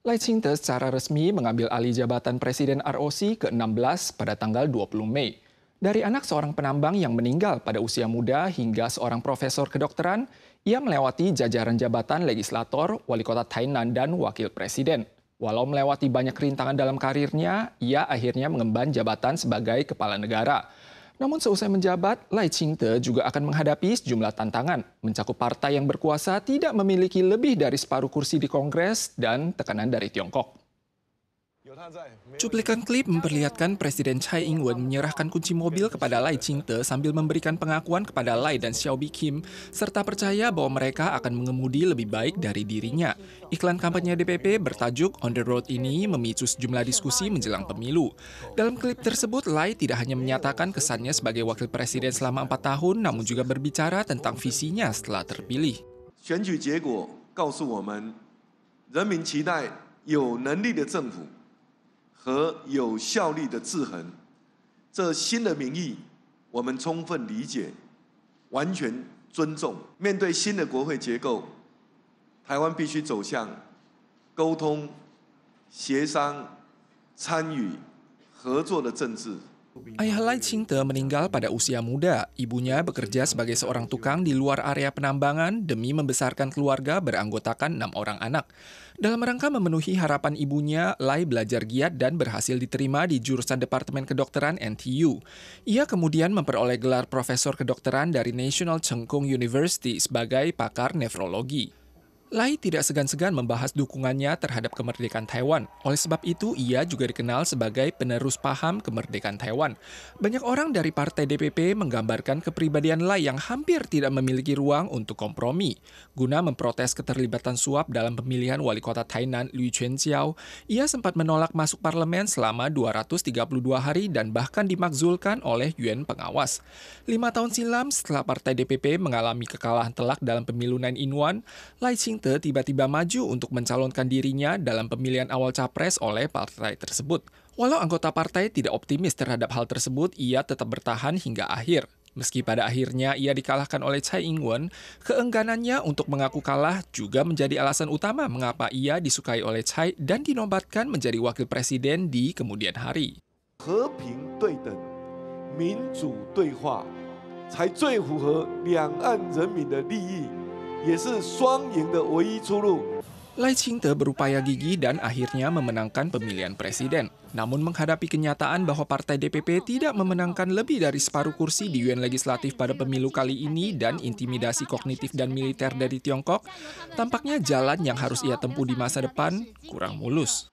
Lai Ching-te secara resmi mengambil alih jabatan Presiden ROC ke-16 pada tanggal 20 Mei. Dari anak seorang penambang yang meninggal pada usia muda hingga seorang profesor kedokteran, ia melewati jajaran jabatan legislator, wali kota Tainan, dan wakil presiden. Walau melewati banyak rintangan dalam karirnya, ia akhirnya mengemban jabatan sebagai kepala negara. Namun seusai menjabat, Lai Ching-te juga akan menghadapi sejumlah tantangan, mencakup partai yang berkuasa tidak memiliki lebih dari separuh kursi di Kongres dan tekanan dari Tiongkok. Cuplikan klip memperlihatkan Presiden Tsai Ing-wen menyerahkan kunci mobil kepada Lai Ching-te sambil memberikan pengakuan kepada Lai dan Xiao Bi-kim, serta percaya bahwa mereka akan mengemudi lebih baik dari dirinya. Iklan kampanye DPP bertajuk On the Road ini memicu sejumlah diskusi menjelang pemilu. Dalam klip tersebut, Lai tidak hanya menyatakan kesannya sebagai wakil presiden selama 4 tahun, namun juga berbicara tentang visinya setelah terpilih. 选举结果告诉我们，人民期待有能力的政府 和有效率的制衡，这新的民意，我们充分理解，完全尊重。面对新的国会结构，台湾必须走向沟通、协商、参与、合作的政治。 Ayah Lai Ching-te meninggal pada usia muda. Ibunya bekerja sebagai seorang tukang di luar area penambangan demi membesarkan keluarga beranggotakan 6 orang anak. Dalam rangka memenuhi harapan ibunya, Lai belajar giat dan berhasil diterima di jurusan Departemen Kedokteran NTU. Ia kemudian memperoleh gelar Profesor Kedokteran dari National Cheng Kung University sebagai pakar nefrologi. Lai tidak segan-segan membahas dukungannya terhadap kemerdekaan Taiwan. Oleh sebab itu, ia juga dikenal sebagai penerus paham kemerdekaan Taiwan. Banyak orang dari partai DPP menggambarkan kepribadian Lai yang hampir tidak memiliki ruang untuk kompromi. Guna memprotes keterlibatan suap dalam pemilihan wali kota Tainan, Liu Chunqiao, ia sempat menolak masuk parlemen selama 232 hari dan bahkan dimakzulkan oleh Yuan pengawas. 5 tahun silam setelah partai DPP mengalami kekalahan telak dalam pemilu 9-in-1, Lai Ching-te tiba-tiba maju untuk mencalonkan dirinya dalam pemilihan awal capres oleh partai tersebut. Walau anggota partai tidak optimis terhadap hal tersebut, ia tetap bertahan hingga akhir. Meski pada akhirnya ia dikalahkan oleh Tsai Ing-wen, keengganannya untuk mengaku kalah juga menjadi alasan utama mengapa ia disukai oleh Tsai dan dinobatkan menjadi wakil presiden di kemudian hari. 和平对等、民主对话，才最符合两岸人民的利益。 也是双赢的唯一出路。 Lai Ching-te berupaya gigih dan akhirnya memenangkan pemilihan presiden. Namun menghadapi kenyataan bahwa partai DPP tidak memenangkan lebih dari separuh kursi di Yuan Legislatif pada pemilu kali ini dan intimidasi kognitif dan militer dari Tiongkok, tampaknya jalan yang harus ia tempuh di masa depan kurang mulus.